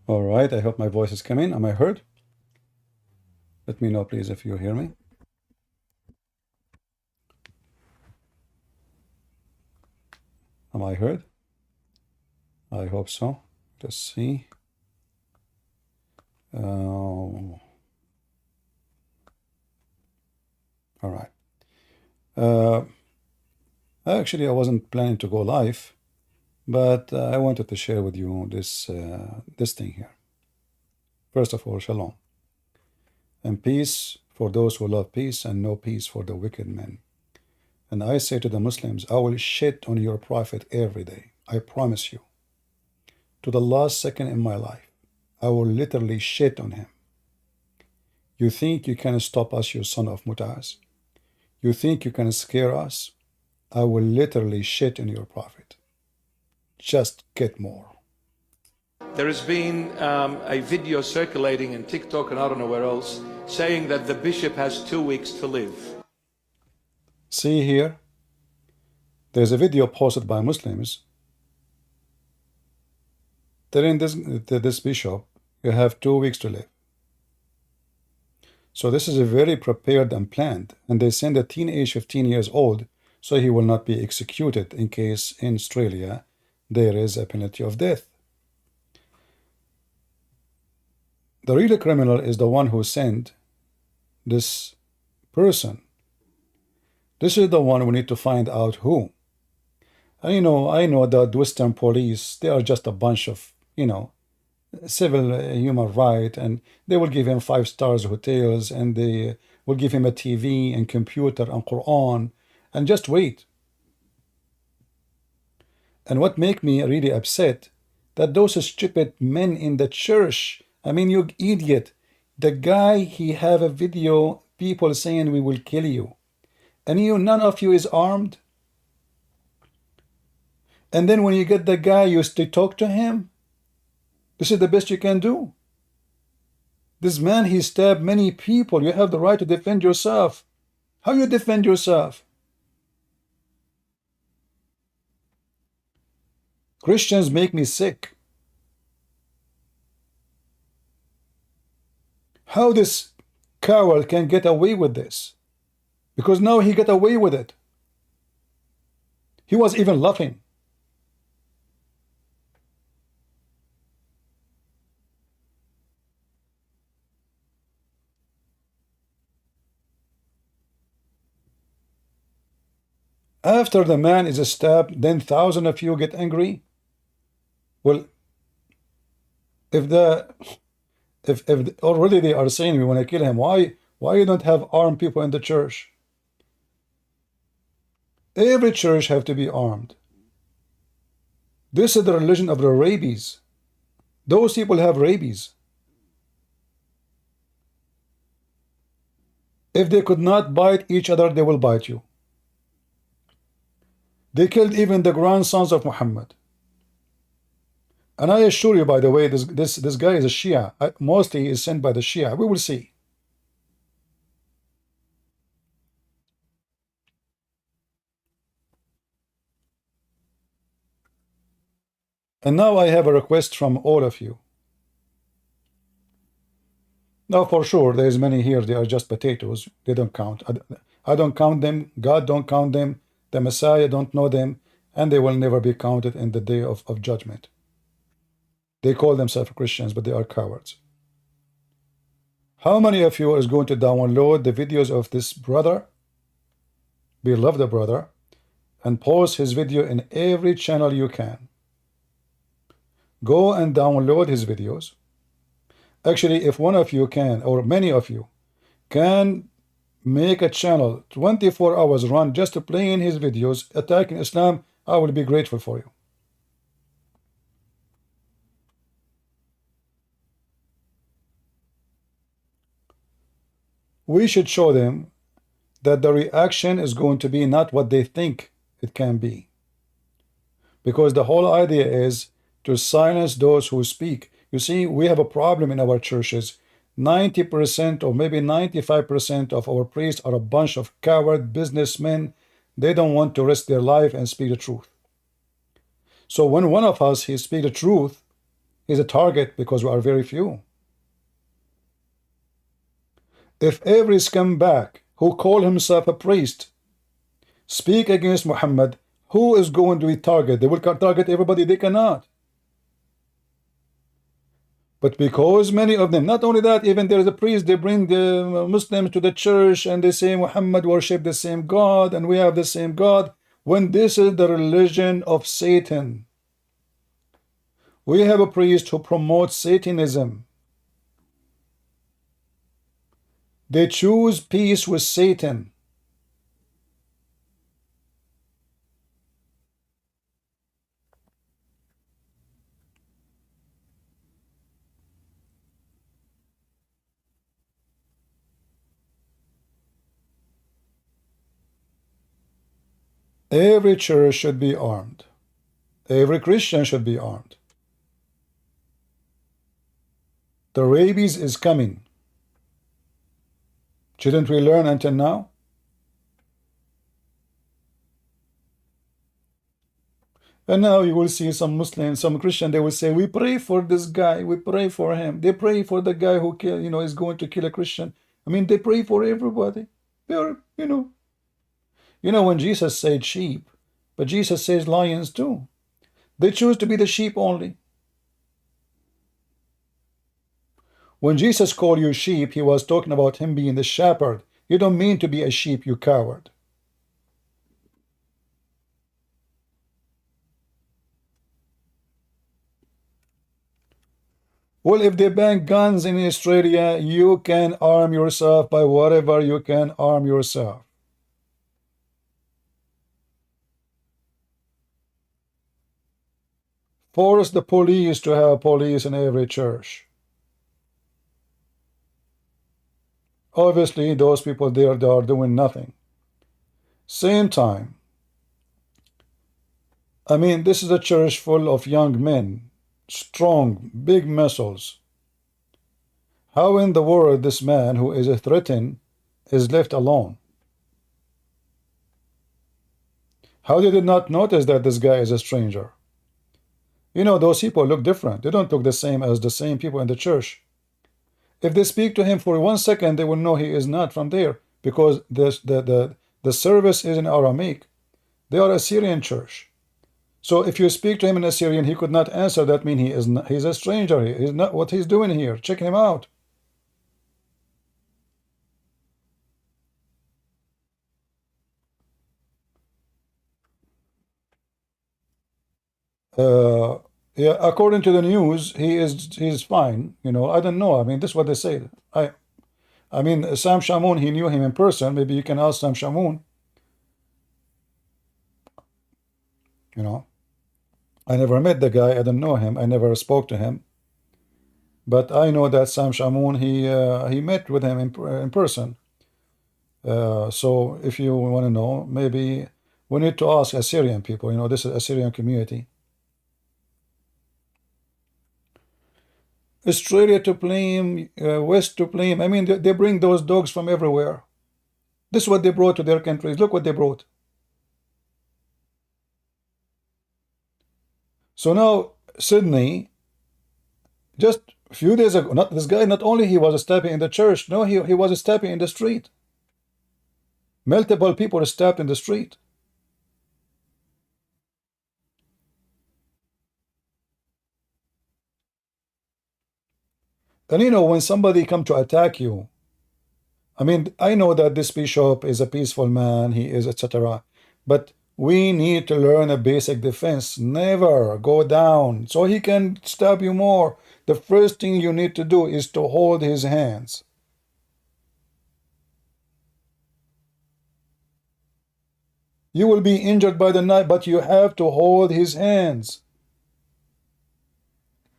All right, I hope my voice is coming. Am I heard? Let me know, please, if you hear me. Am I heard? I hope so. Let's see. All right. Actually, I wasn't planning to go live, but I wanted to share with you this thing here. First of all, shalom. And peace for those who love peace, and no peace for the wicked men. And I say to the Muslims, I will shit on your prophet every day. I promise you. To the last second in my life, I will literally shit on him. You think you can stop us, you son of Mutaz? You think you can scare us? I will literally shit on your prophet. Just get more. There has been a video circulating in TikTok and I don't know where else saying that the bishop has 2 weeks to live. See here, there's a video posted by Muslims telling this bishop, you have 2 weeks to live. So this is a very prepared and planned, and they send a teenage 15 years old so he will not be executed in case in Australia there is a penalty of death. The real criminal is the one who sent this person. This is the one we need to find out who. And I know that Western police, they are just a bunch of, civil human right, and they will give him 5 stars hotels, and they will give him a TV and computer and Quran, and just wait. And what make me really upset, that those stupid men in the church, I mean, you idiot, the guy, he have a video, people saying we will kill you, and none of you is armed. And then when you get the guy, you still talk to him. This is the best you can do. This man, he stabbed many people. You have the right to defend yourself. How you defend yourself? Christians make me sick. How this coward can get away with this? Because now he got away with it. He was even laughing. After the man is stabbed, then thousands of you get angry. Well, if already they are saying we want to kill him, why you don't have armed people in the church? Every church have to be armed. This is the religion of the rabies. Those people have rabies. If they could not bite each other, they will bite you. They killed even the grandsons of Muhammad. And I assure you, by the way, this guy is a Shia. Mostly is sent by the Shia. We will see. And now I have a request from all of you. Now, for sure, there's many here, they are just potatoes. They don't count. I don't count them. God don't count them. The Messiah don't know them. And they will never be counted in the day of judgment. They call themselves Christians, but they are cowards. How many of you is going to download the videos of this brother, beloved brother, and post his video in every channel you can? Go and download his videos. Actually, if one of you can, or many of you, can make a channel 24 hours run just to play in his videos attacking Islam, I will be grateful for you. We should show them that the reaction is going to be not what they think it can be. Because the whole idea is to silence those who speak. You see, we have a problem in our churches. 90% or maybe 95% of our priests are a bunch of coward businessmen. They don't want to risk their life and speak the truth. So when one of us, he speak the truth, He's a target because we are very few. If every scumbag who call himself a priest speak against Muhammad, who is going to be target? They will target everybody. They cannot. But because many of them, not only that, even there is a priest, they bring the Muslims to the church and they say Muhammad worship the same God and we have the same God, when this is the religion of Satan. We have a priest who promotes Satanism. They choose peace with Satan. Every church should be armed. Every Christian should be armed. The rabies is coming. Shouldn't we learn until now? And now you will see some Muslims, some Christian, they will say, we pray for this guy, we pray for him. They pray for the guy who kill, is going to kill a Christian. I mean, they pray for everybody. They're, when Jesus said sheep, but Jesus says lions too. They choose to be the sheep only. When Jesus called you sheep, he was talking about him being the shepherd. You don't mean to be a sheep, you coward. Well, if they ban guns in Australia, you can arm yourself by whatever you can arm yourself. Force the police to have police in every church. Obviously, those people there, they are doing nothing. Same time, I mean, this is a church full of young men, strong, big muscles. How in the world this man who is a threatened is left alone? How did they not notice that this guy is a stranger? Those people look different. They don't look the same as the same people in the church. If they speak to him for 1 second, they will know he is not from there, because the service is in Aramaic. They are a Syrian church. So if you speak to him in Assyrian, he could not answer. That means he's a stranger. He's not what he's doing here. Check him out. Yeah, according to the news, he's fine. I don't know. I mean, this is what they say. I mean, Sam Shamoun, he knew him in person. Maybe you can ask Sam Shamoun. I never met the guy. I don't know him. I never spoke to him. But I know that Sam Shamoun, he met with him in person. So if you want to know, maybe we need to ask Assyrian people. This is Assyrian community. Australia to blame, West to blame. I mean, they bring those dogs from everywhere. This is what they brought to their countries. Look what they brought. So now, Sydney, just a few days ago, this guy, not only he was stabbing in the church, no, he was stabbing in the street. Multiple people stabbed in the street. And when somebody come to attack you, I mean, I know that this bishop is a peaceful man, he is, etc. But we need to learn a basic defense. Never go down so he can stab you more. The first thing you need to do is to hold his hands. You will be injured by the knife, but you have to hold his hands.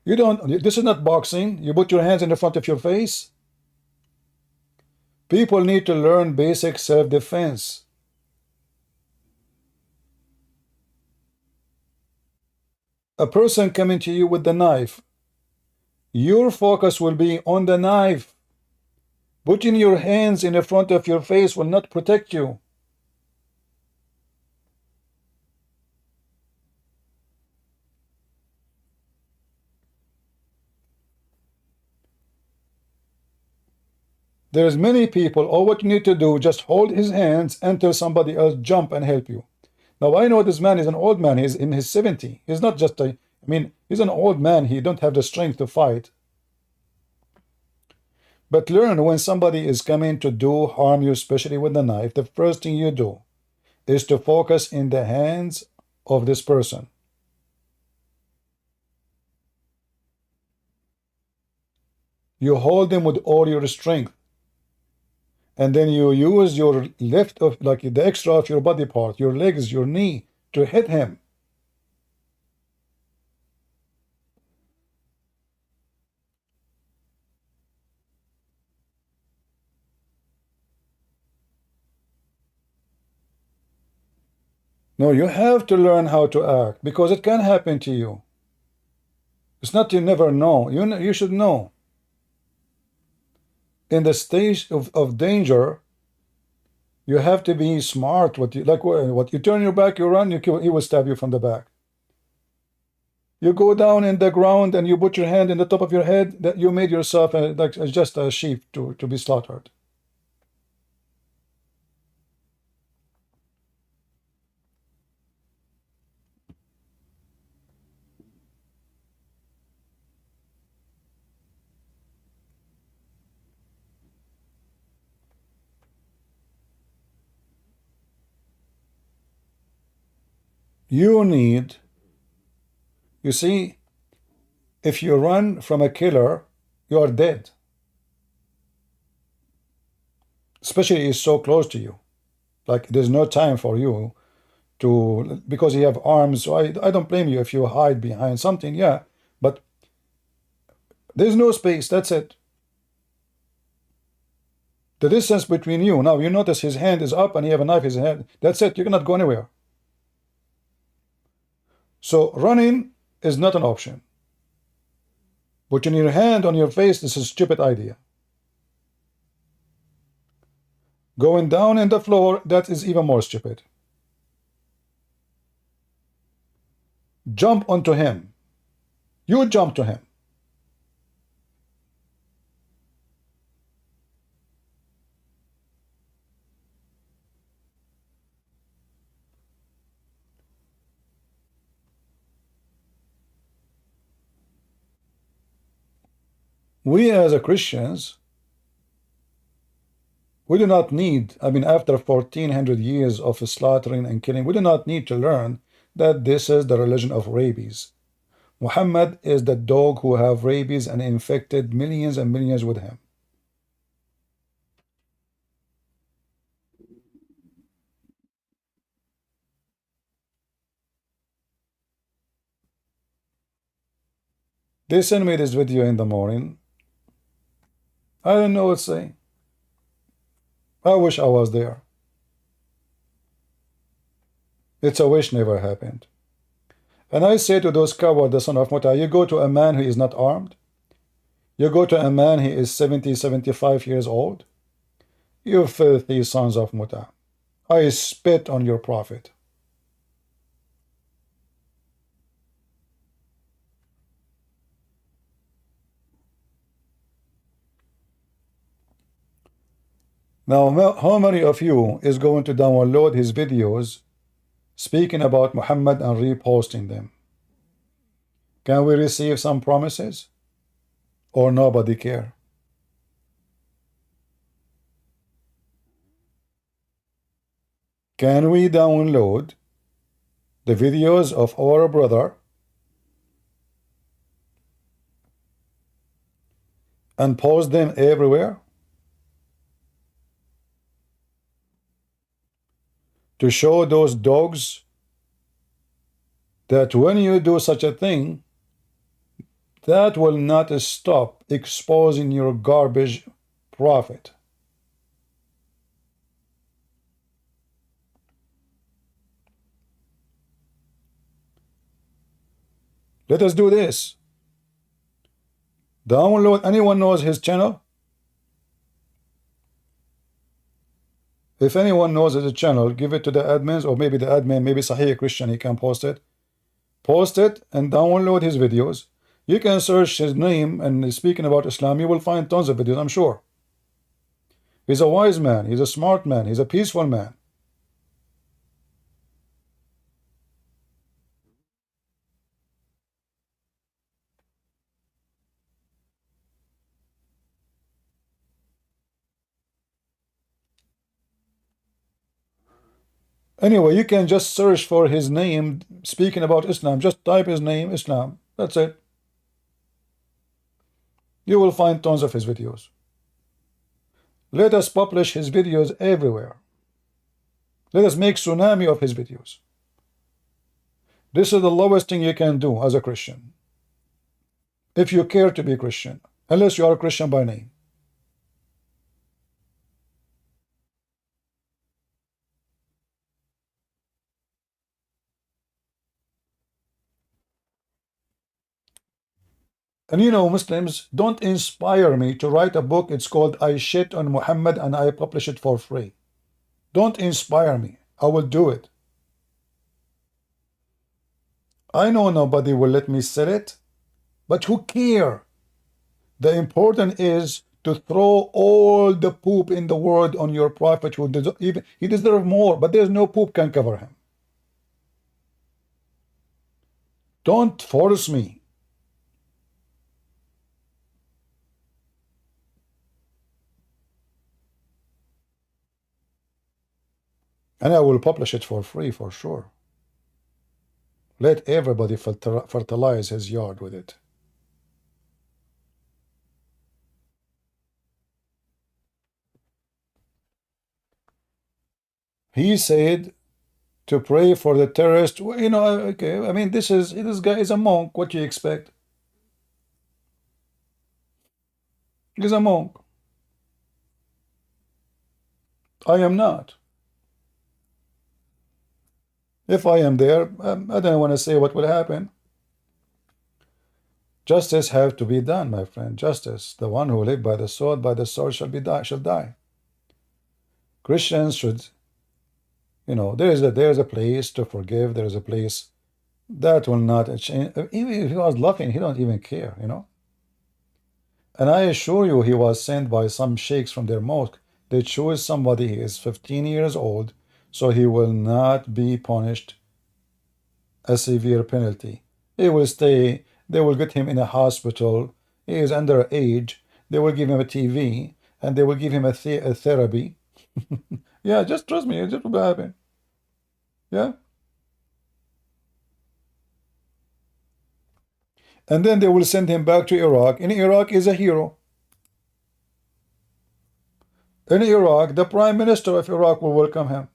You don't, this is not boxing. You put your hands in the front of your face. People need to learn basic self-defense. A person coming to you with the knife, your focus will be on the knife. Putting your hands in the front of your face will not protect you. There's many people, all what you need to do, just hold his hands until somebody else jump and help you. Now, I know this man is an old man. He's in his 70s. He's not just a, I mean, he's an old man. He don't have the strength to fight. But learn, when somebody is coming to do harm you, especially with the knife, the first thing you do is to focus in the hands of this person. You hold them with all your strength. And then you use your left of, like the extra of your body part, your legs, your knee, to hit him. No, you have to learn how to act, because it can happen to you. It's not you never know. You should know. In the stage of danger, you have to be smart. What you turn your back, you run, he will stab you from the back. You go down in the ground and you put your hand in the top of your head, that you made yourself like just a sheep to be slaughtered. You need, you see, if you run from a killer, you are dead. Especially he's so close to you. Like there's no time for you to, because you have arms. So I don't blame you if you hide behind something, yeah. But there's no space, that's it. The distance between you, now you notice his hand is up and he have a knife in his hand. That's it, you cannot go anywhere. So running is not an option. Putting your hand on your face is a stupid idea. Going down in the floor, that is even more stupid. Jump onto him. You jump to him. We as a Christians, we do not need, I mean, after 1400 years of slaughtering and killing, we do not need to learn that this is the religion of rabies. Muhammad is the dog who have rabies and infected millions and millions with him. They sent me this video in the morning. I don't know what to say. I wish I was there. It's a wish never happened. And I say to those cowards, the son of Muta, you go to a man who is not armed. You go to a man who is 70, 75 years old. You filthy sons of Muta. I spit on your prophet. Now, how many of you is going to download his videos speaking about Muhammad and reposting them? Can we receive some promises? Or nobody care? Can we download the videos of our brother and post them everywhere? To show those dogs that when you do such a thing, that will not stop exposing your garbage prophet. Let us do this. Download, anyone knows his channel? If anyone knows his channel, give it to the admins, or maybe the admin, maybe Sahih Christian, he can post it. Post it and download his videos. You can search his name and speaking about Islam, you will find tons of videos, I'm sure. He's a wise man. He's a smart man. He's a peaceful man. Anyway, you can just search for his name speaking about Islam. Just type his name, Islam. That's it. You will find tons of his videos. Let us publish his videos everywhere. Let us make tsunami of his videos. This is the lowest thing you can do as a Christian, if you care to be Christian, unless you are a Christian by name. And you know, Muslims, don't inspire me to write a book. It's called I Shit on Muhammad and I publish it for free. Don't inspire me. I will do it. I know nobody will let me sell it, but who care? The important is to throw all the poop in the world on your prophet, who even he deserves more, but there's no poop can cover him. Don't force me. And I will publish it for free for sure. Let everybody fertilize his yard with it. He said to pray for the terrorist. Well, you know, okay, I mean, this guy is a monk. What do you expect? He's a monk. I am not. If I am there, I don't want to say what will happen. Justice have to be done, my friend. Justice. The one who live by the sword shall die. Christians should, you know, there is a place to forgive. There is a place that will not change. Even if he was laughing, he don't even care, you know. And I assure you, he was sent by some sheikhs from their mosque. They choose somebody. He is 15 years old, so he will not be punished a severe penalty. He will stay. They will get him in a hospital. He is underage. They will give him a TV, and they will give him a therapy. Yeah, just trust me. It just will happen. Yeah. And then they will send him back to Iraq. In Iraq, is a hero. In Iraq, the prime minister of Iraq will welcome him.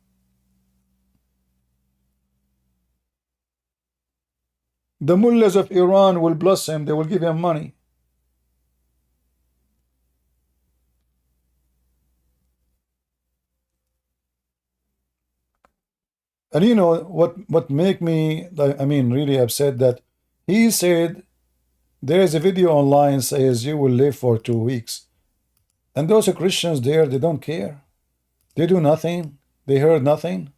The mullahs of Iran will bless him. They will give him money. And you know what make me, I mean, really upset, that he said there is a video online says you will live for 2 weeks. And those Christians there, they don't care. They do nothing. They heard nothing.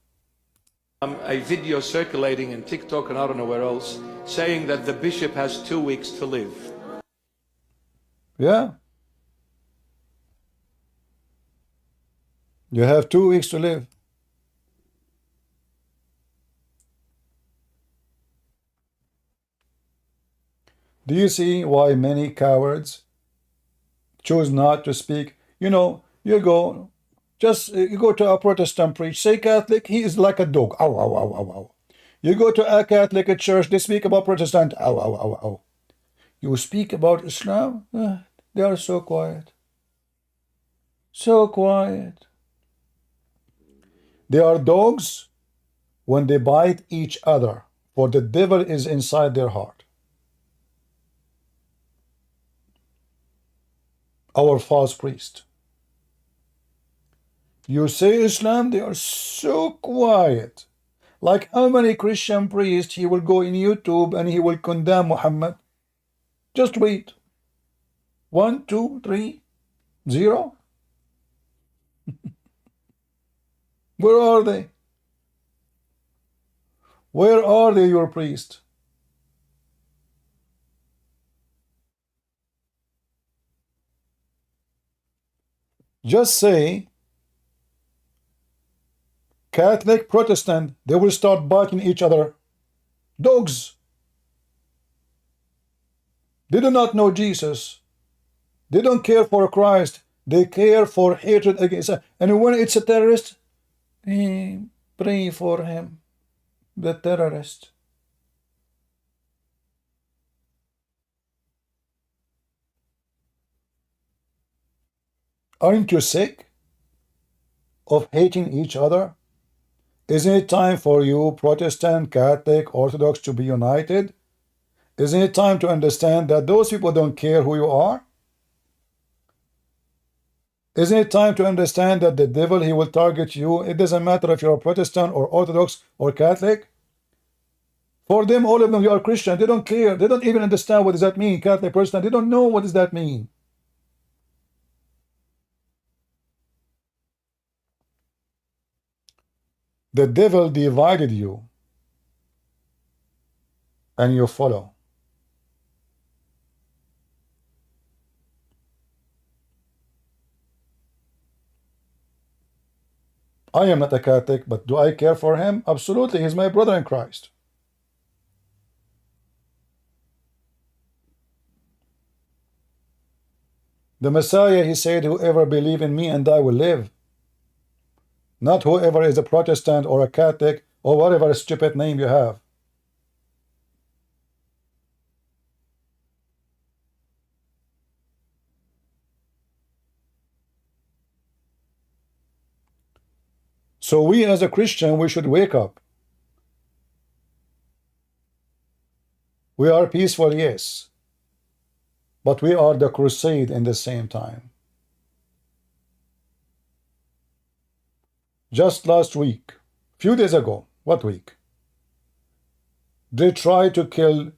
A video circulating in TikTok and I don't know where else, saying that the bishop has 2 weeks to live. Yeah. You have 2 weeks to live. Do you see why many cowards choose not to speak? You know, you go to a Protestant preach, say Catholic, he is like a dog. Ow, ow, ow, ow, ow. You go to a Catholic church, they speak about Protestant. Ow, ow, ow, ow. You speak about Islam, they are so quiet. So quiet. They are dogs when they bite each other, for the devil is inside their heart. Our false priest. You say Islam, they are so quiet. Like how many Christian priests he will go in YouTube and he will condemn Muhammad? Just wait. 1, 2, 3, 0. Where are they? Where are they, your priests? Just say Catholic, Protestant, they will start biting each other. Dogs. They do not know Jesus. They don't care for Christ. They care for hatred against. And when it's a terrorist, pray for him, the terrorist. Aren't you sick of hating each other? Isn't it time for you, Protestant, Catholic, Orthodox, to be united? Isn't it time to understand that those people don't care who you are? Isn't it time to understand that the devil, he will target you? It doesn't matter if you're a Protestant or Orthodox or Catholic. For them, all of them, you are Christian. They don't care. They don't even understand what does that mean, Catholic, Protestant. They don't know what does that mean. The devil divided you, and you follow. I am not a Catholic, but do I care for him? Absolutely. He's my brother in Christ. The Messiah, he said, whoever believe in me and I will live. Not whoever is a Protestant or a Catholic or whatever stupid name you have. So we as a Christian, we should wake up. We are peaceful, yes. But we are the crusade in the same time. Just last week, few days ago, what week? They tried to kill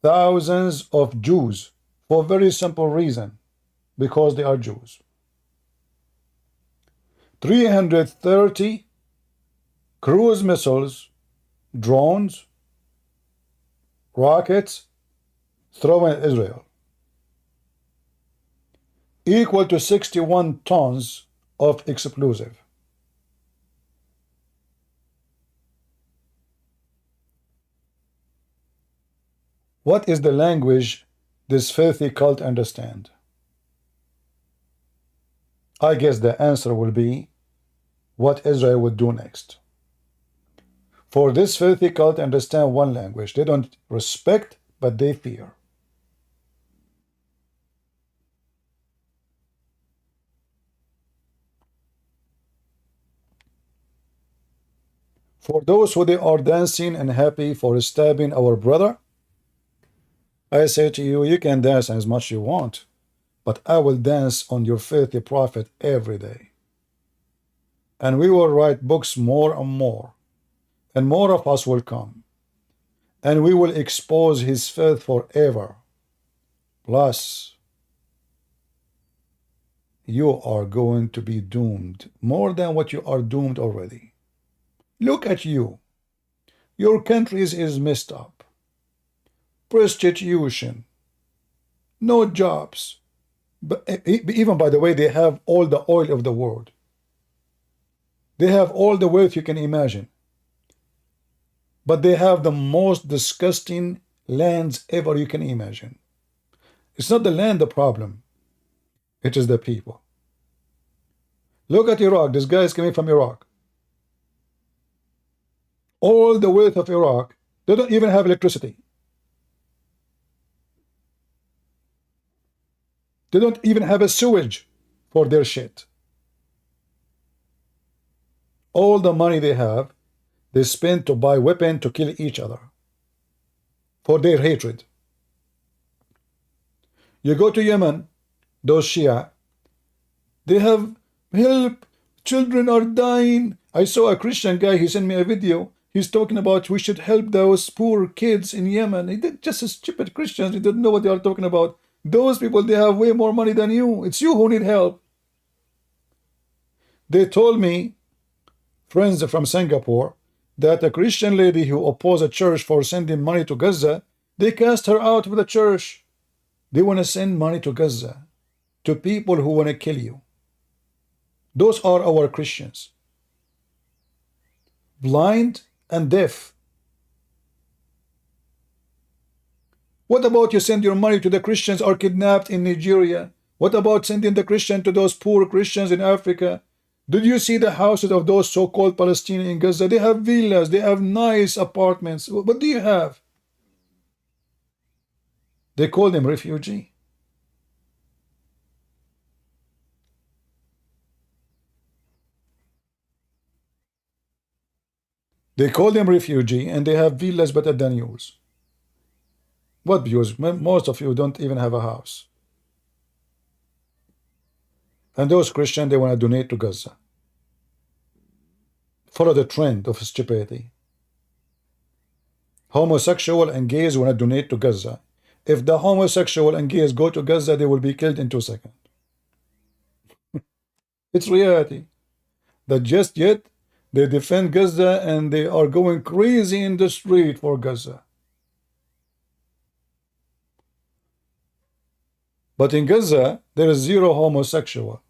thousands of Jews for a very simple reason, because they are Jews. 330 cruise missiles, drones, rockets thrown at Israel, equal to 61 tons of explosive. What is the language this filthy cult understand? I guess the answer will be what Israel would do next. For this filthy cult understand one language. They don't respect, but they fear. For those who they are dancing and happy for stabbing our brother, I say to you, you can dance as much as you want, but I will dance on your filthy prophet every day. And we will write books more and more of us will come, and we will expose his filth forever. Plus, you are going to be doomed more than what you are doomed already. Look at you. Your country is messed up. Prostitution, no jobs. But even, by the way, they have all the oil of the world. They have all the wealth you can imagine. But they have the most disgusting lands ever you can imagine. It's not the land the problem. It is the people. Look at Iraq. This guy is coming from Iraq. All the wealth of Iraq, they don't even have electricity. They don't even have a sewage for their shit. All the money they have, they spend to buy weapons to kill each other for their hatred. You go to Yemen, those Shia, they have help, children are dying. I saw a Christian guy, he sent me a video. He's talking about we should help those poor kids in Yemen. He did just a stupid Christians, he didn't know what they are talking about. Those people, they have way more money than you. It's you who need help. They told me, friends from Singapore, that a Christian lady who opposed a church for sending money to Gaza, they cast her out of the church. They want to send money to Gaza, to people who want to kill you. Those are our Christians. Blind and deaf. What about you send your money to the Christians are kidnapped in Nigeria? What about sending the Christian to those poor Christians in Africa? Did you see the houses of those so-called Palestinians in Gaza? They have villas, they have nice apartments. What do you have? They call them refugee. They call them refugee and they have villas better than yours. What views? Most of you don't even have a house. And those Christians, they want to donate to Gaza. Follow the trend of stupidity. Homosexual and gays want to donate to Gaza. If the homosexual and gays go to Gaza, they will be killed in 2 seconds. It's reality. That just yet, they defend Gaza and they are going crazy in the street for Gaza. But in Gaza, there is zero homosexual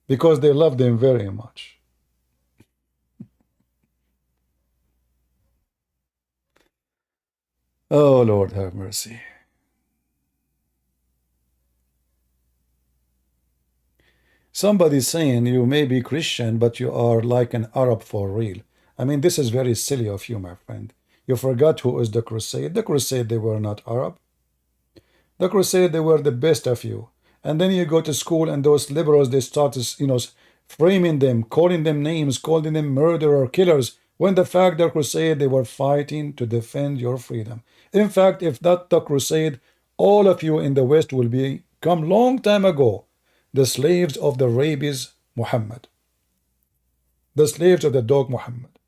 because they love them very much. Oh, Lord have mercy. Somebody's saying you may be Christian, but you are like an Arab for real. I mean, this is very silly of you, my friend. You forgot who is the Crusade. The Crusade, they were not Arab. The Crusade, they were the best of you. And then you go to school and those liberals, they start, framing them, calling them names, calling them murderer, killers, when the fact the Crusade, they were fighting to defend your freedom. In fact, if not the Crusade, all of you in the West will become long time ago the slaves of the rabies Muhammad. The slaves of the dog Muhammad.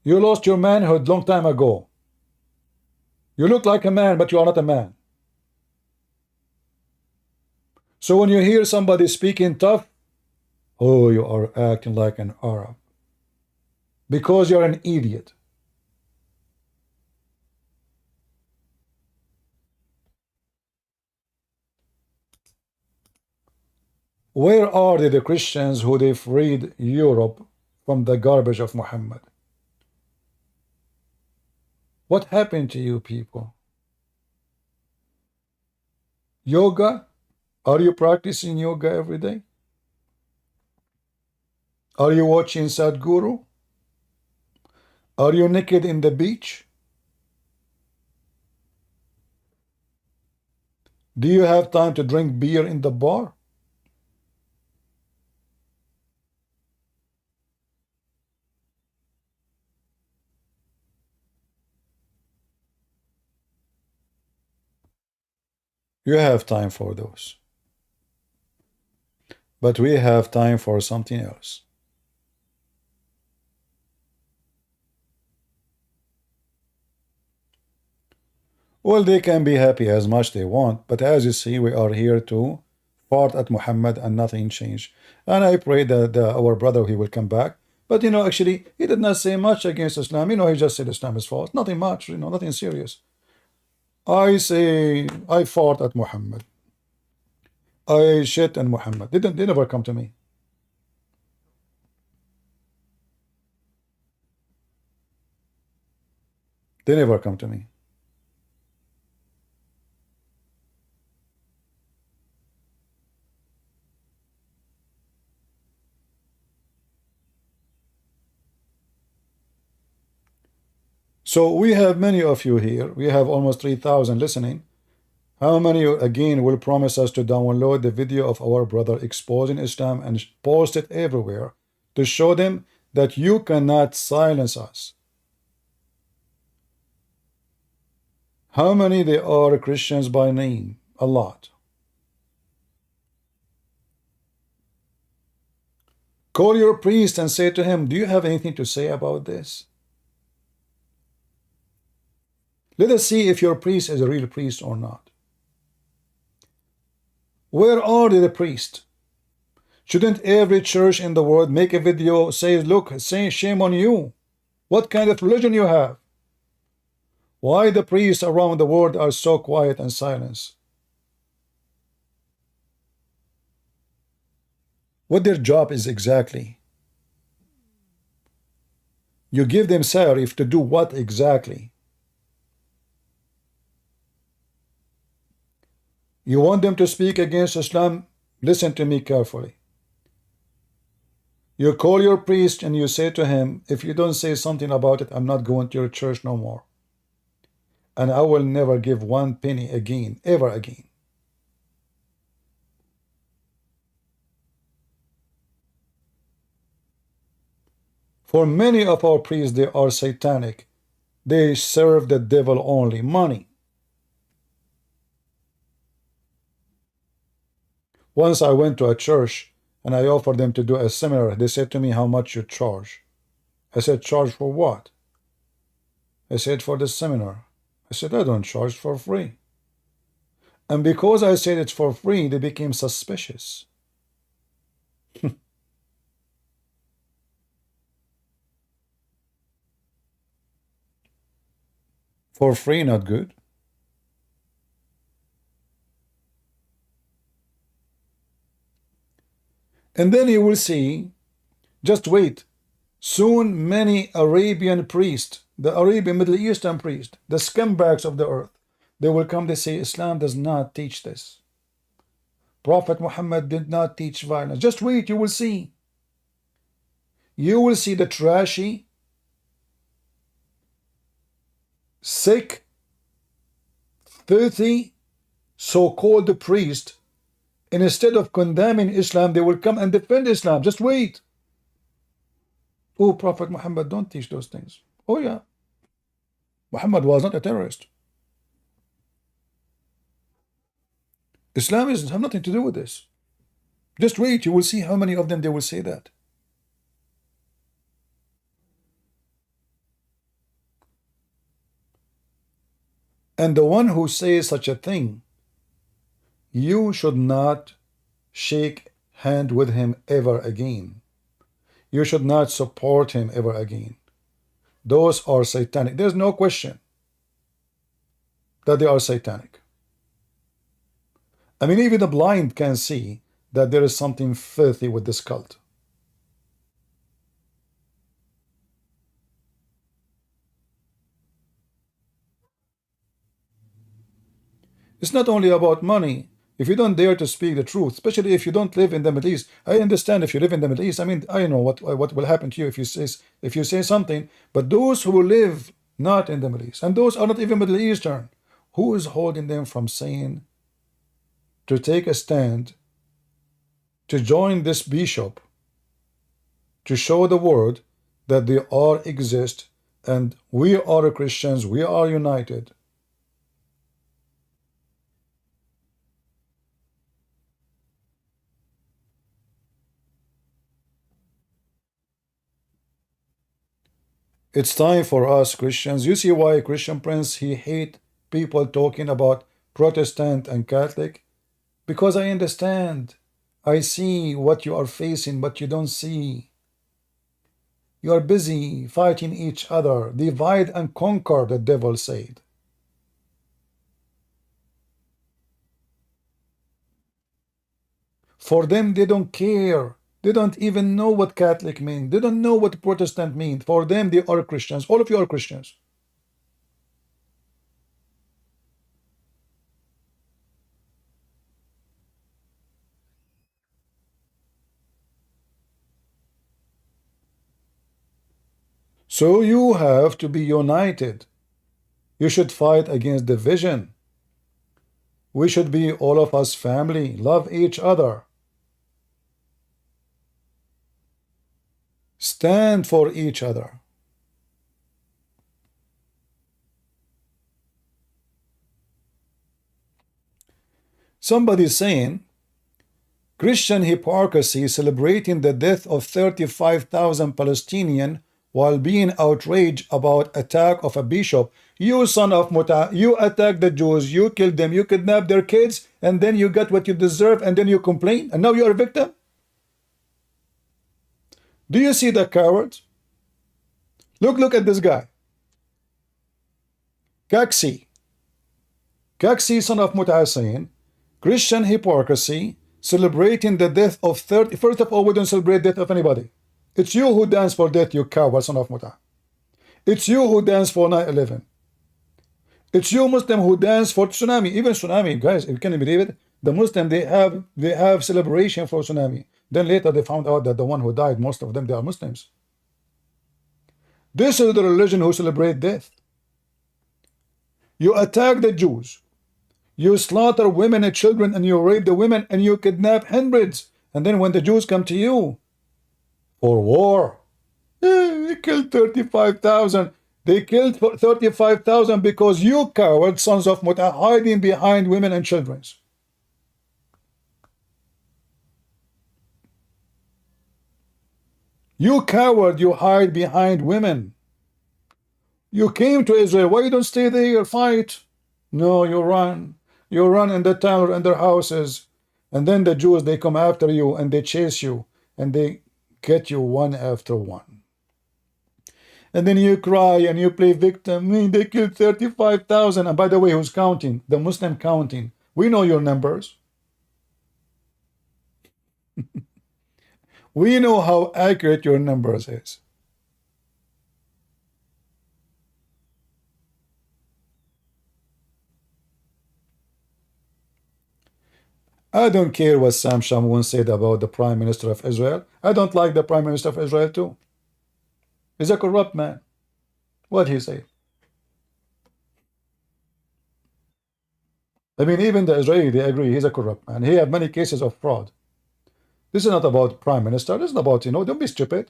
You lost your manhood long time ago. You look like a man, but you are not a man. So when you hear somebody speaking tough, oh, you are acting like an Arab. Because you're an idiot. Where are the Christians who they freed Europe from the garbage of Muhammad? What happened to you people? Yoga? Are you practicing yoga every day? Are you watching Sadhguru? Are you naked in the beach? Do you have time to drink beer in the bar? You have time for those. But we have time for something else. Well, they can be happy as much they want, but as you see, we are here to fart at Muhammad and nothing changed. And I pray that our brother, he will come back. But, actually, he did not say much against Islam. He just said Islam is false. Nothing much, nothing serious. I say, I fart at Muhammad. I shit on Muhammad. They never come to me. They never come to me. So we have many of you here. We have almost 3,000 listening. How many again will promise us to download the video of our brother exposing Islam and post it everywhere to show them that you cannot silence us? How many they are Christians by name? A lot. Call your priest and say to him, do you have anything to say about this? Let us see if your priest is a real priest or not. Where are the priests? Shouldn't every church in the world make a video, say, look, say shame on you? What kind of religion you have? Why the priests around the world are so quiet and silent? what their job is exactly. You give them salary to do what exactly? You want them to speak against Islam? Listen to me carefully. You call your priest and you say to him, if you don't say something about it, I'm not going to your church no more. And I will never give 1 penny again, ever again. For many of our priests, they are satanic. They serve the devil only, money. Once I went to a church and I offered them to do a seminar. They said to me, how much you charge? I said, charge for what? I said, for the seminar. I said, I don't charge for free. And because I said it's for free, they became suspicious. For free, not good. And then you will see, just wait, soon many Arabian priests, the Arabian Middle Eastern priests, the scumbags of the earth, they will come, they say, Islam does not teach this. Prophet Muhammad did not teach violence. Just wait, you will see. You will see the trashy, sick, filthy, so-called priest, and instead of condemning Islam, they will come and defend Islam. Just wait. Oh, Prophet Muhammad don't teach those things. Oh yeah, Muhammad was not a terrorist. Islam has nothing to do with this. Just wait, you will see how many of them they will say that. And the one who says such a thing, you should not shake hand with him ever again. You should not support him ever again. Those are satanic. There's no question that they are satanic. I mean, even the blind can see that there is something filthy with this cult. It's not only about money. If you don't dare to speak the truth, especially if you don't live in the Middle East, I understand if you live in the Middle East. I mean, I know what will happen to you if you say something. But those who live not in the Middle East, and those are not even Middle Eastern, who is holding them from saying, to take a stand, to join this bishop, to show the world that they all exist and we are Christians, we are united. It's time for us Christians. You see why Christian Prince, he hate people talking about Protestant and Catholic? Because I understand. I see what you are facing, but you don't see. You are busy fighting each other. Divide and conquer, the devil said. For them, they don't care. They don't even know what Catholic means. They don't know what Protestant means. For them, they are Christians. All of you are Christians. So you have to be united. You should fight against division. We should be all of us family. Love each other. Stand for each other. Somebody is saying, Christian hypocrisy celebrating the death of 35,000 Palestinians while being outraged about attack of a bishop. You son of Muta, you attack the Jews, you killed them, you kidnapped their kids, and then you got what you deserve, and then you complain, and now you are a victim? Do you see the cowards? Look at this guy. Kaksi, son of Muta saying, Christian hypocrisy celebrating the death of 30. First of all, we don't celebrate death of anybody. It's you who dance for death, you coward, son of Muta. It's you who dance for 9/11. It's you Muslim who dance for tsunami. Even tsunami, guys, you can believe it. The Muslim, they have celebration for tsunami. Then later they found out that the one who died, most of them, they are Muslims. This is the religion who celebrate death. You attack the Jews. You slaughter women and children, and you rape the women, and you kidnap hundreds. And then when the Jews come to you for war, they killed 35,000. They killed 35,000 because you coward sons of Muta hiding behind women and children. You coward, you hide behind women. You came to Israel. Why you don't stay there, fight? No, you run. You run in the town or in their houses. And then the Jews, they come after you and they chase you and they get you one after one. And then you cry and you play victim. They killed 35,000. And by the way, who's counting? The Muslim counting. We know your numbers. We know how accurate your numbers is. I don't care what Sam Shamoun said about the Prime Minister of Israel. I don't like the Prime Minister of Israel too. He's a corrupt man. What he say? I mean, even the Israeli, they agree he's a corrupt man. He had many cases of fraud. This is not about Prime Minister. This is about, don't be stupid.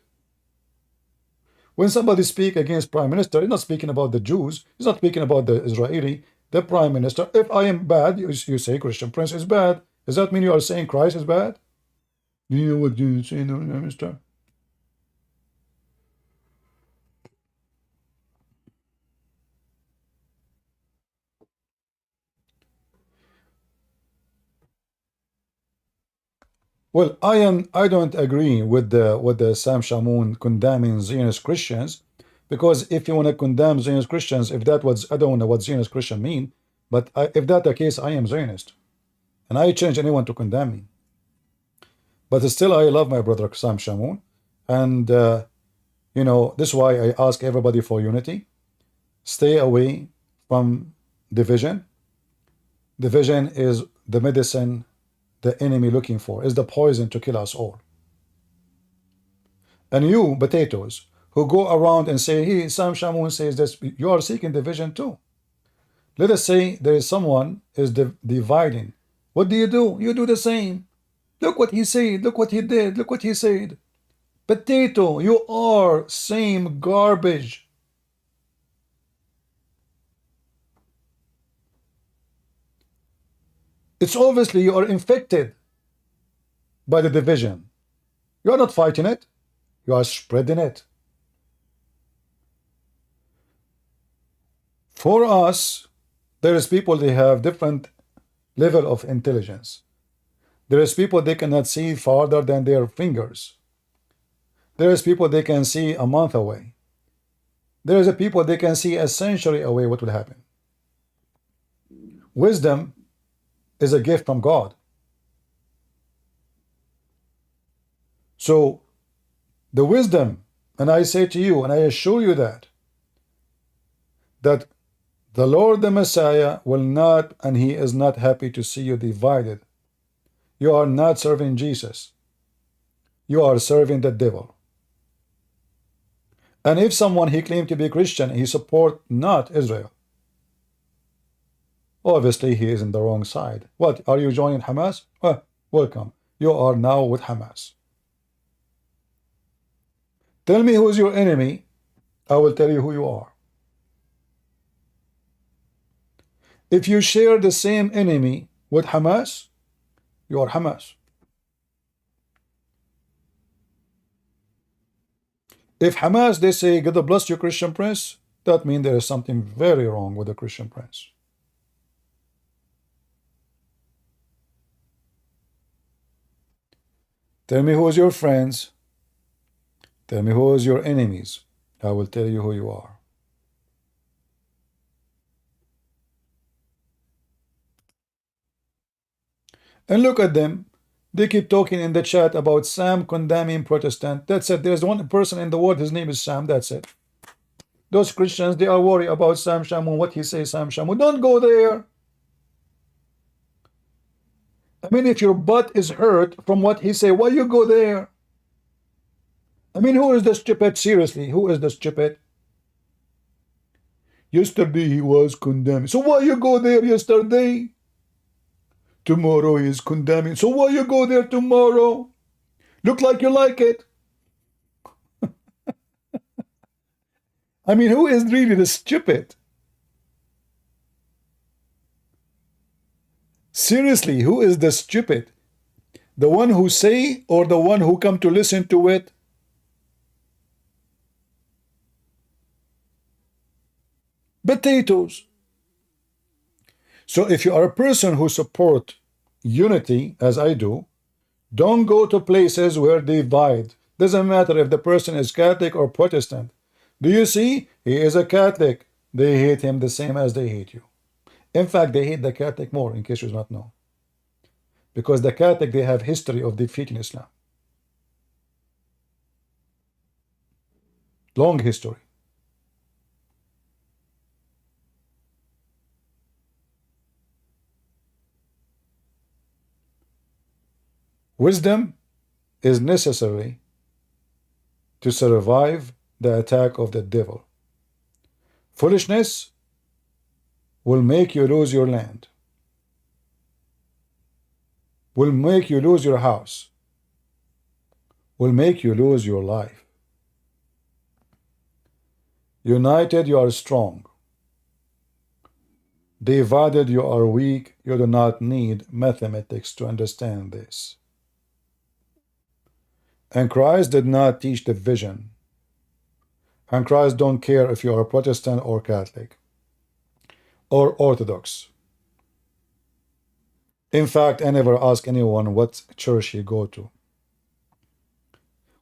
When somebody speak against Prime Minister, he's not speaking about the Jews. He's not speaking about the Israeli. The Prime Minister, if I am bad, you say Christian Prince is bad. Does that mean you are saying Christ is bad? You know what you say, no, Mister? Well, I don't agree with the Sam Shamoun condemning Zionist Christians, because if you want to condemn Zionist Christians, if that was, I don't know what Zionist Christian mean, but if that's the case, I am Zionist, and I challenge anyone to condemn me. But still, I love my brother Sam Shamoun, and this is why I ask everybody for unity. Stay away from division. Division is the medicine the enemy looking for, is the poison to kill us all. And you, potatoes, who go around and say, hey, Sam Shamoun says this, you are seeking division too. Let us say there is someone is dividing. What do? You do the same. Look what he said, look what he did, look what he said. Potato, you are same garbage. It's obviously you are infected by the division. You are not fighting it, you are spreading it. For us, there is people, they have different level of intelligence. There is people, they cannot see farther than their fingers. There is people, they can see a month away. There is a people, they can see a century away what will happen. Wisdom is a gift from God. So the wisdom, and I say to you, and I assure you that the Lord the Messiah will not, and he is not happy to see you divided. You are not serving Jesus. You are serving the devil. And if someone, he claimed to be Christian, he support not Israel, obviously he is in the wrong side. What, are you joining Hamas? Welcome. You are now with Hamas. Tell me who is your enemy, I will tell you who you are. If you share the same enemy with Hamas, you are Hamas. If Hamas, they say, God bless you, Christian Prince, that means there is something very wrong with the Christian Prince. Tell me who is your friends. Tell me who is your enemies. I will tell you who you are. And look at them. They keep talking in the chat about Sam condemning Protestant. That's it. There's one person in the world, his name is Sam. That's it. Those Christians, they are worried about Sam Shamoun, what he says, Sam Shamoun. Don't go there. I mean, if your butt is hurt from what he say, why you go there? I mean, who is the stupid? Seriously, who is the stupid? Yesterday he was condemned. So why you go there yesterday? Tomorrow he is condemning. So why you go there tomorrow? Look like you like it. I mean, who is really the stupid? Seriously, who is the stupid? The one who say or the one who come to listen to it? Potatoes. So if you are a person who support unity, as I do, don't go to places where they divide. Doesn't matter if the person is Catholic or Protestant. Do you see? He is a Catholic. They hate him the same as they hate you. In fact, they hate the Catholic more, in case you do not know. Because the Catholic, they have history of defeating Islam. Long history. Wisdom is necessary to survive the attack of the devil. Foolishness will make you lose your land, will make you lose your house, will make you lose your life. United, you are strong. Divided, you are weak. You do not need mathematics to understand this. And Christ did not teach division. And Christ don't care if you are Protestant or Catholic or Orthodox. In fact, I never ask anyone what church he go to.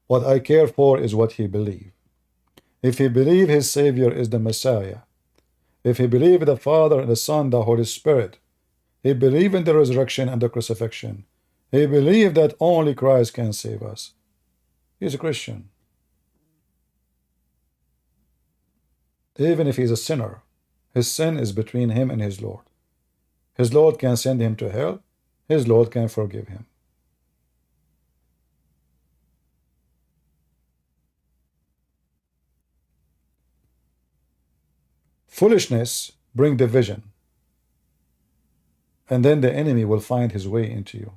What I care for is what he believes. If he believes his Savior is the Messiah, if he believes the Father, the Son, the Holy Spirit, he believes in the resurrection and the crucifixion, he believes that only Christ can save us, he's a Christian. Even if he's a sinner, his sin is between him and his Lord. His Lord can send him to hell, his Lord can forgive him. Foolishness brings division, and then the enemy will find his way into you.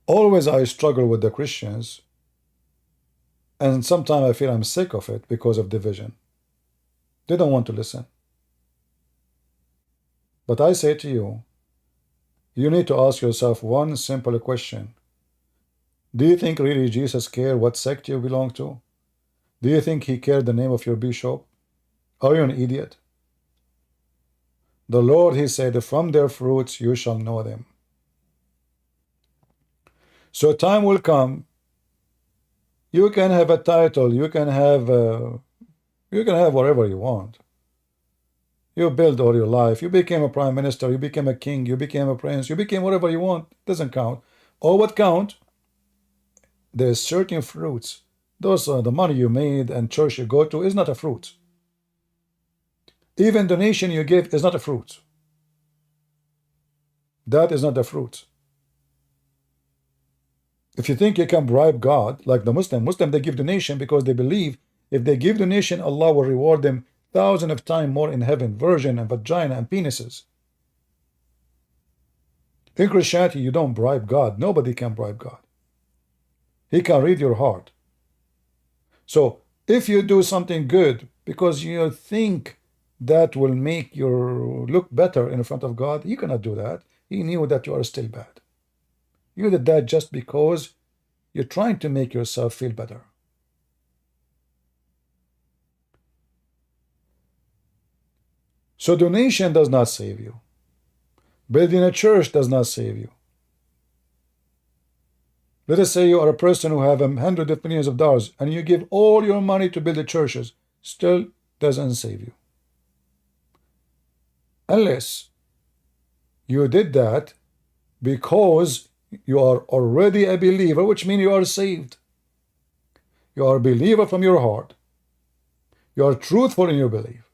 Always I struggle with the Christians, and sometimes I feel I'm sick of it because of division. They don't want to listen. But I say to you, you need to ask yourself one simple question. Do you think really Jesus cared what sect you belong to? Do you think he cared the name of your bishop? Are you an idiot? The Lord, he said, from their fruits you shall know them. So time will come, you can have a title, you can have whatever you want. You build all your life, you became a prime minister, you became a king, you became a prince, you became whatever you want. It doesn't count. All what count, there's certain fruits. Those are the money you made and church you go to is not a fruit. Even donation you give is not a fruit. That is not a fruit. If you think you can bribe God, like the Muslim, they give donation because they believe if they give donation, Allah will reward them thousands of times more in heaven, virgin and vagina and penises. In Christianity, you don't bribe God. Nobody can bribe God. He can read your heart. So if you do something good because you think that will make you look better in front of God, you cannot do that. He knew that you are still bad. You did that just because you're trying to make yourself feel better. So donation does not save you. Building a church does not save you. Let us say you are a person who have hundreds of millions of dollars and you give all your money to build the churches, still doesn't save you. Unless you did that because you are already a believer, which means you are saved. You are a believer from your heart. You are truthful in your belief,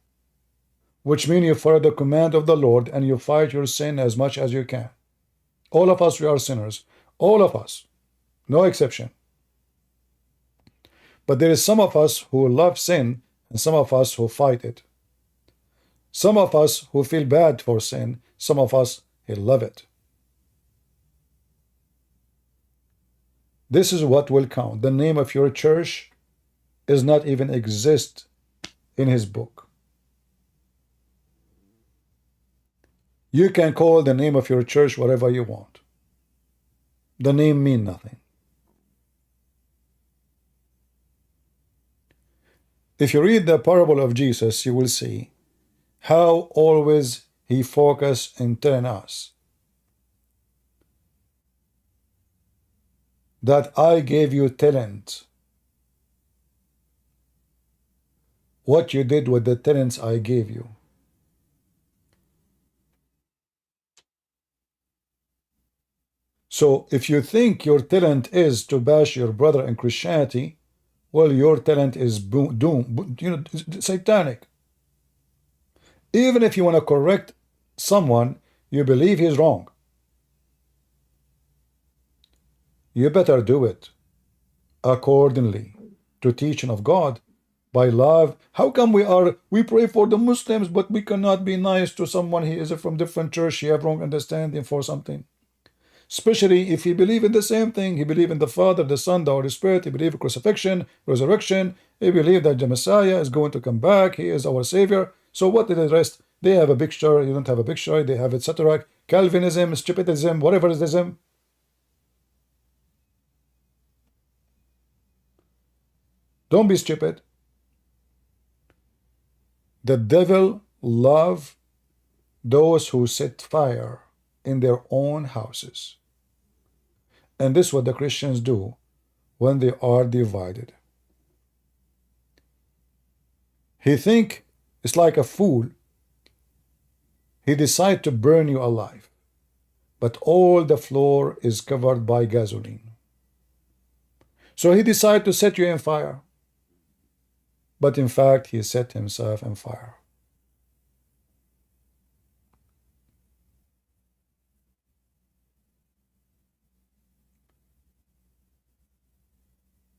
which means you follow the command of the Lord and you fight your sin as much as you can. All of us, we are sinners. All of us. No exception. But there is some of us who love sin and some of us who fight it. Some of us who feel bad for sin, some of us who love it. This is what will count. The name of your church does not even exist in his book. You can call the name of your church whatever you want. The name means nothing. If you read the parable of Jesus, you will see how always he focused in telling us that I gave you talent. What you did with the talents I gave you. So if you think your talent is to bash your brother in Christianity, well, your talent is doomed, satanic. Even if you want to correct someone you believe he's wrong, you better do it accordingly to teaching of God by love. How come we pray for the Muslims, but we cannot be nice to someone he is from different church, he have wrong understanding for something? Especially if he believe in the same thing. He believe in the Father, the Son, the Holy Spirit. He believe in crucifixion, resurrection. He believe that the Messiah is going to come back. He is our Savior. So what did the rest? They have a picture. You don't have a picture. They have etc. Calvinism, stupidism, whatever is ism. Don't be stupid. The devil love those who set fire in their own houses. And this is what the Christians do when they are divided. He think it's like a fool. He decide to burn you alive, but all the floor is covered by gasoline. So he decide to set you in fire, but in fact he set himself in fire.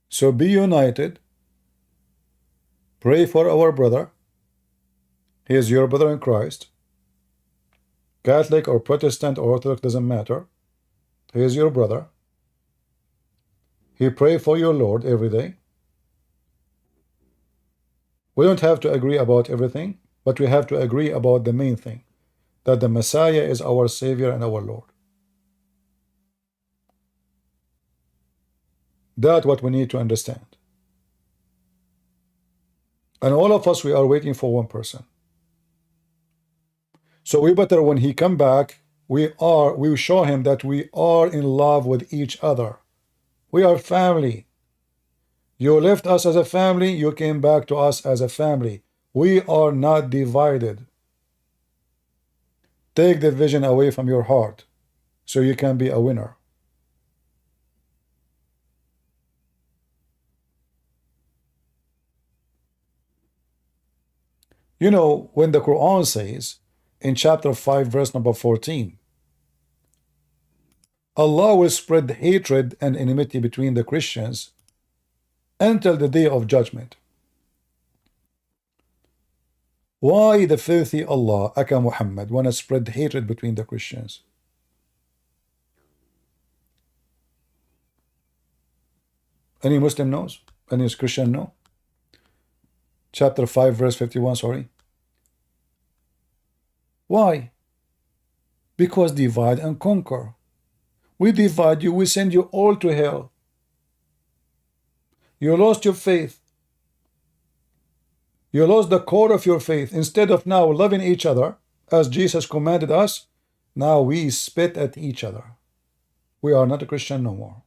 So be united. Pray for our brother. He is your brother in Christ. Catholic or Protestant or Orthodox doesn't matter. He is your brother. He pray for your Lord every day. We don't have to agree about everything, but we have to agree about the main thing, that the Messiah is our Savior and our Lord. That's what we need to understand. And all of us, we are waiting for one person. So we better, when he come back, we show him that we are in love with each other. We are family. You left us as a family, you came back to us as a family. We are not divided. Take the vision away from your heart so you can be a winner. You know, when the Quran says in chapter 5 verse number 14, Allah will spread hatred and enmity between the Christians until the day of judgment. Why the filthy Allah, aka Muhammad, want to spread hatred between the Christians? Any Muslim knows? Any Christian know? Chapter 5 verse 51, sorry. Why? Because divide and conquer. We divide you, we send you all to hell. You lost your faith. You lost the core of your faith. Instead of now loving each other, as Jesus commanded us, now we spit at each other. We are not a Christian no more.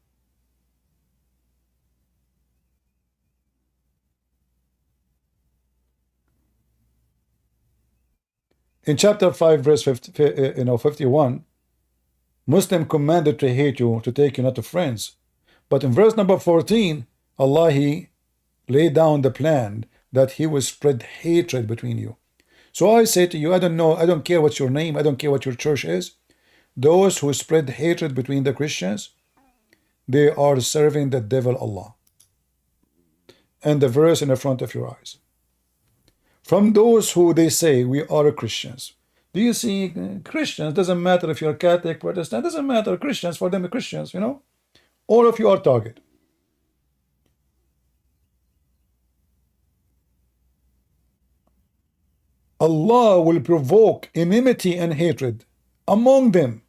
In chapter 5, verse 51, Muslim commanded to hate you, to take you not to friends. But in verse number 14, Allah, He laid down the plan that He will spread hatred between you. So I say to you, I don't know, I don't care what's your name, I don't care what your church is. Those who spread hatred between the Christians, they are serving the devil Allah. And the verse in the front of your eyes. From those who they say we are Christians. Do you see Christians? Doesn't matter if you're Catholic, Protestant, doesn't matter. Christians, for them the Christians, you know. All of you are target. Allah will provoke enmity and hatred among them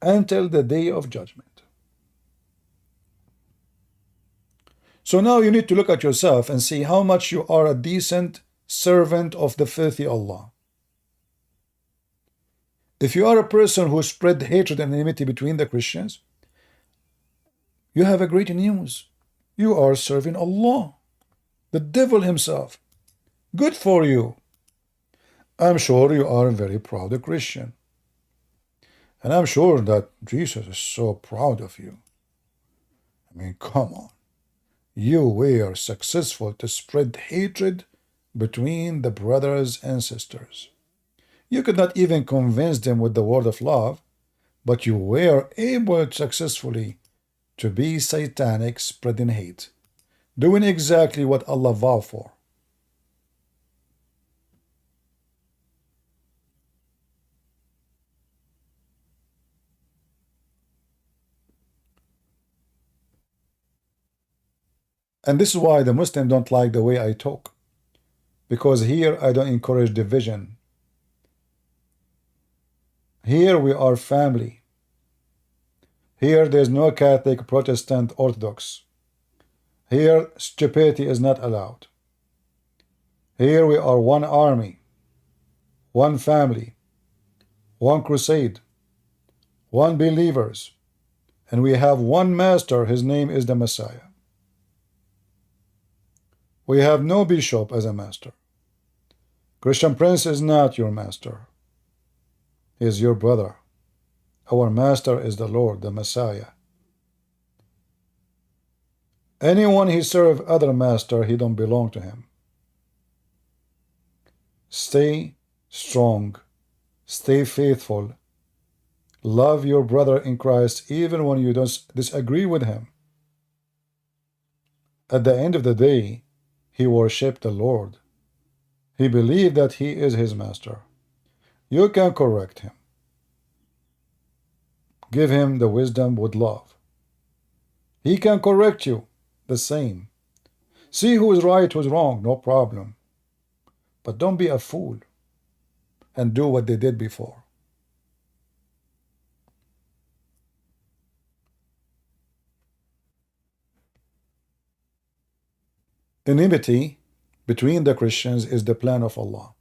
until the day of judgment. So now you need to look at yourself and see how much you are a decent servant of the filthy Allah. If you are a person who spread hatred and enmity between the Christians, you have a great news. You are serving Allah, the devil himself. Good for you. I'm sure you are a very proud Christian. And I'm sure that Jesus is so proud of you. I mean, come on. You were successful to spread hatred between the brothers and sisters. You could not even convince them with the word of love, but you were able successfully to be satanic, spreading hate, doing exactly what Allah vowed for. And this is why the Muslims don't like the way I talk, because here I don't encourage division. Here we are family. Here there's no Catholic, Protestant, Orthodox. Here stupidity is not allowed. Here we are one army, one family, one crusade, one believers, and we have one master. His name is the Messiah. We have no bishop as a master. Christian Prince is not your master. He is your brother. Our master is the Lord, the Messiah. Anyone he serve other master, he don't belong to him. Stay strong. Stay faithful. Love your brother in Christ even when you don't disagree with him. At the end of the day, he worshiped the Lord. He believed that he is his master. You can correct him. Give him the wisdom with love. He can correct you the same. See who is right, who is wrong, no problem. But don't be a fool and do what they did before. Enmity between the Christians is the plan of Allah.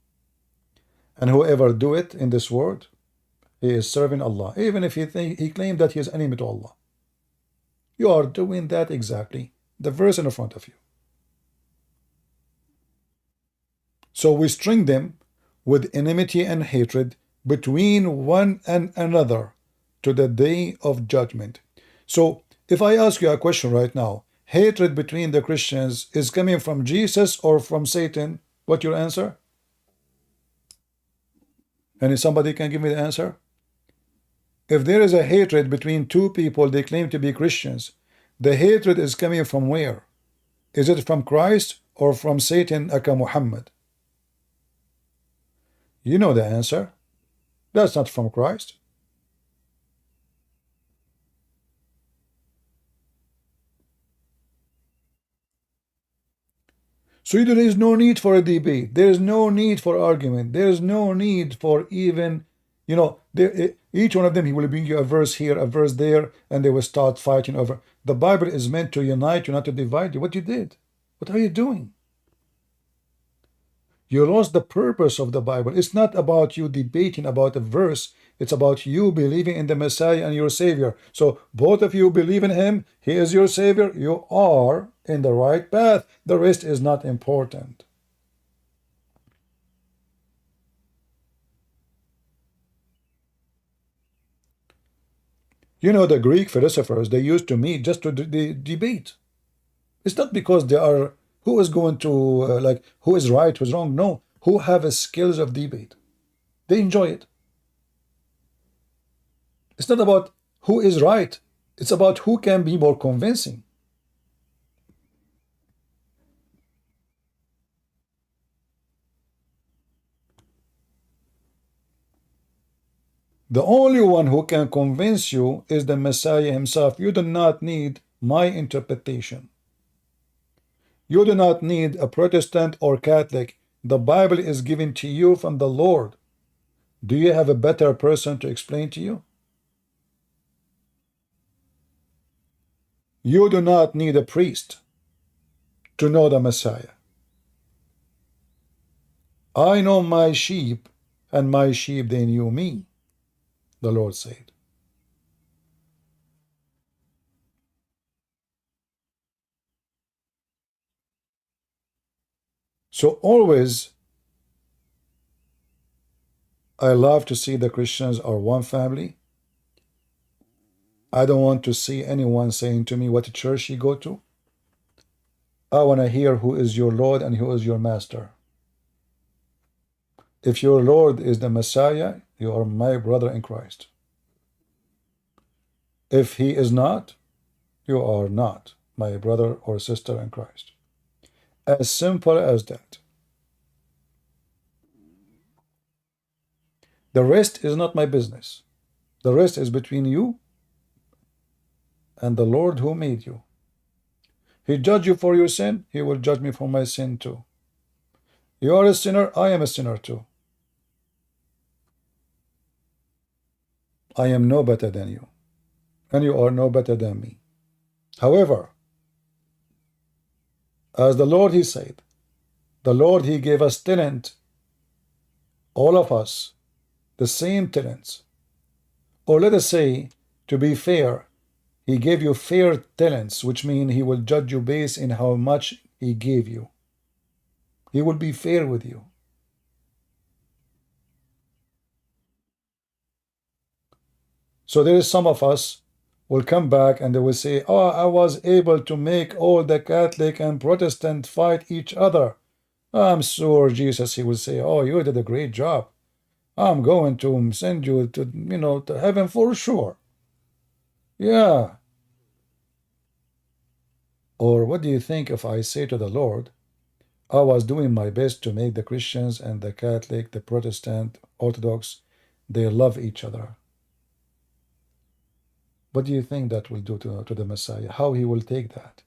And whoever do it in this world, he is serving Allah, even if he claimed that he is enemy to Allah. You are doing that exactly. The verse in front of you. So we string them with enmity and hatred between one and another to the day of judgment. So if I ask you a question right now, hatred between the Christians is coming from Jesus or from Satan, what's your answer? And if somebody can give me the answer? If there is a hatred between two people they claim to be Christians, the hatred is coming from where? Is it from Christ or from Satan aka Muhammad? You know the answer. That's not from Christ. So there is no need for a debate. There is no need for argument. There is no need for even, you know, each one of them, he will bring you a verse here, a verse there, and they will start fighting over. The Bible is meant to unite you, not to divide you. What you did? What are you doing? You lost the purpose of the Bible. It's not about you debating about a verse. It's about you believing in the Messiah and your Savior. So both of you believe in him. He is your Savior. You are in the right path. The rest is not important. You know, the Greek philosophers, they used to meet just to debate. It's not because they are, who is going to, like, who is right, who's wrong. No, who have a skills of debate. They enjoy it. It's not about who is right. It's about who can be more convincing. The only one who can convince you is the Messiah himself. You do not need my interpretation. You do not need a Protestant or Catholic. The Bible is given to you from the Lord. Do you have a better person to explain to you? You do not need a priest to know the Messiah. I know my sheep, and my sheep they knew me, the Lord said. So always, I love to see the Christians are one family. I don't want to see anyone saying to me what church you go to. I want to hear who is your Lord and who is your master. If your Lord is the Messiah, you are my brother in Christ. If he is not, you are not my brother or sister in Christ. As simple as that. The rest is not my business. The rest is between you and the Lord who made you. He judged you for your sin, he will judge me for my sin too. You are a sinner, I am a sinner too. I am no better than you, and you are no better than me. However, as the Lord he said, the Lord he gave us talent, all of us, the same talents. Or let us say, to be fair, he gave you fair talents, which means he will judge you based in how much he gave you. He will be fair with you. So there is some of us will come back and they will say, oh, I was able to make all the Catholic and Protestant fight each other. I'm sure Jesus, he will say, oh, you did a great job. I'm going to send you to, to heaven for sure. Yeah. Or what do you think if I say to the Lord, I was doing my best to make the Christians and the Catholic, the Protestant, Orthodox, they love each other. What do you think that will do to the Messiah? How he will take that?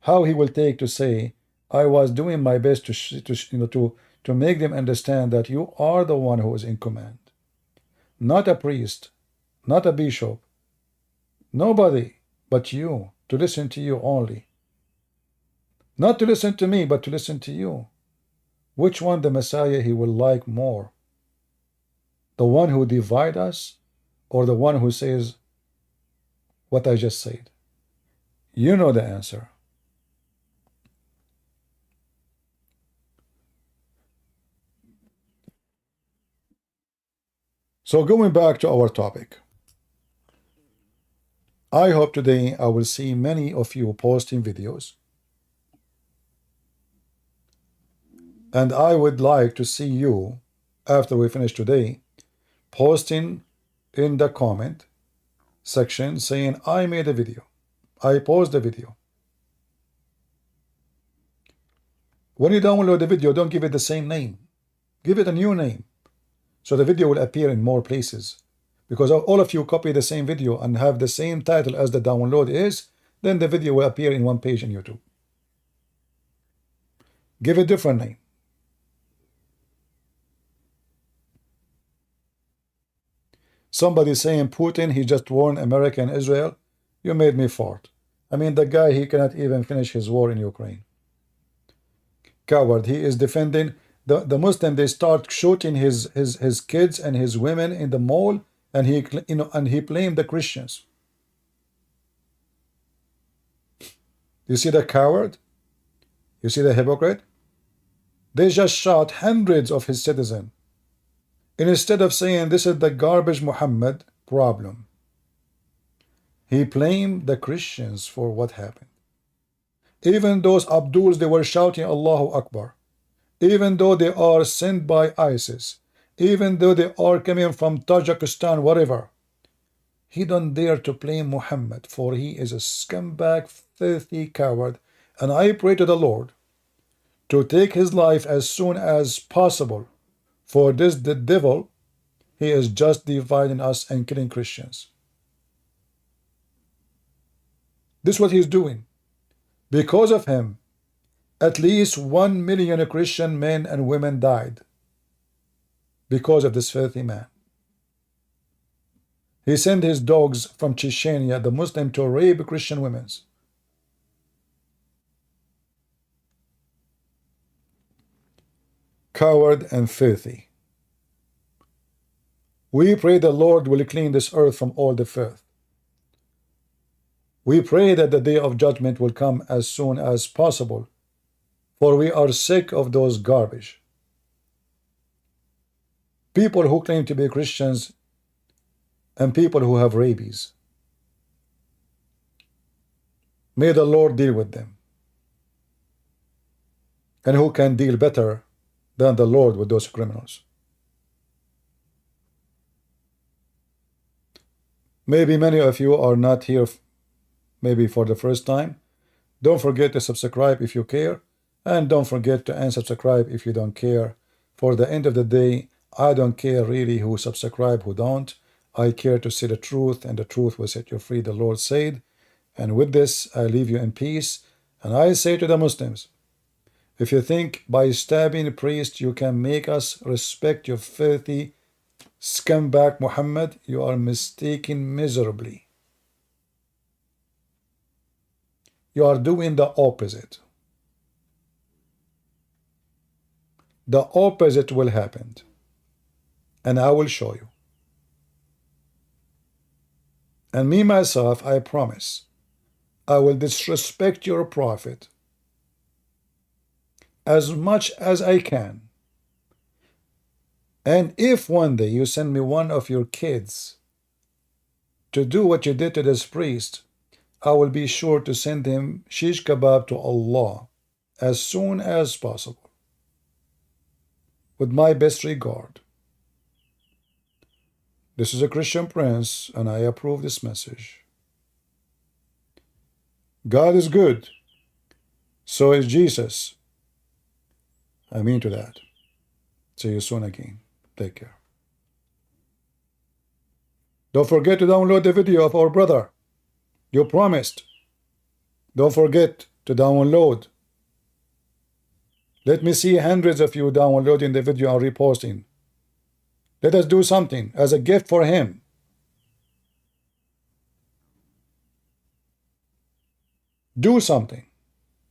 How he will take to say, I was doing my best to make them understand that you are the one who is in command. Not a priest, not a bishop, nobody but you, to listen to you only. Not to listen to me, but to listen to you. Which one the Messiah he will like more? The one who divide us, or the one who says what I just said? You know the answer. So going back to our topic, I hope today I will see many of you posting videos. And I would like to see you, after we finish today, posting in the comment section saying, I made a video. I posted the video. When you download the video, don't give it the same name. Give it a new name. So the video will appear in more places. Because all of you copy the same video and have the same title as the download is, then the video will appear in one page in YouTube. Give a different name. Somebody saying Putin, he just warned America and Israel. You made me fart. I mean, the guy, he cannot even finish his war in Ukraine. Coward. He is defending the Muslim. They start shooting his kids and his women in the mall, and he blamed the Christians. You see the coward? You see the hypocrite? They just shot hundreds of his citizens. Instead of saying this is the garbage Muhammad problem, he blamed the Christians for what happened. Even those Abduls, they were shouting Allahu Akbar. Even though they are sent by ISIS, even though they are coming from Tajikistan, whatever, he don't dare to blame Muhammad, for he is a scumbag, filthy coward. And I pray to the Lord to take his life as soon as possible, for this the devil, he is just dividing us and killing Christians. This is what he's doing. Because of him, at least 1 million Christian men and women died because of this filthy man. He sent his dogs from Chechnya, the Muslim, to rape Christian women. Coward and filthy. We pray the Lord will clean this earth from all the filth. We pray that the day of judgment will come as soon as possible, for we are sick of those garbage. People who claim to be Christians and people who have rabies. May the Lord deal with them. And who can deal better than the Lord with those criminals? Maybe many of you are not here maybe for the first time. Don't forget to subscribe if you care, and don't forget to unsubscribe if you don't care. For the end of the day, I don't care really who subscribe, who don't. I care to say the truth, and the truth will set you free, the Lord said. And with this, I leave you in peace. And I say to the Muslims, if you think by stabbing a priest you can make us respect your filthy scumbag Muhammad, you are mistaken miserably. You are doing the opposite. The opposite will happen. And I will show you. And me, myself, I promise, I will disrespect your prophet as much as I can. And if one day you send me one of your kids to do what you did to this priest, I will be sure to send him shish kebab to Allah as soon as possible. With my best regard. This is a Christian prince, and I approve this message. God is good. So is Jesus. I mean to that. See you soon again. Take care. Don't forget to download the video of our brother. You promised. Don't forget to download. Let me see hundreds of you downloading the video and reposting. Let us do something as a gift for him. Do something.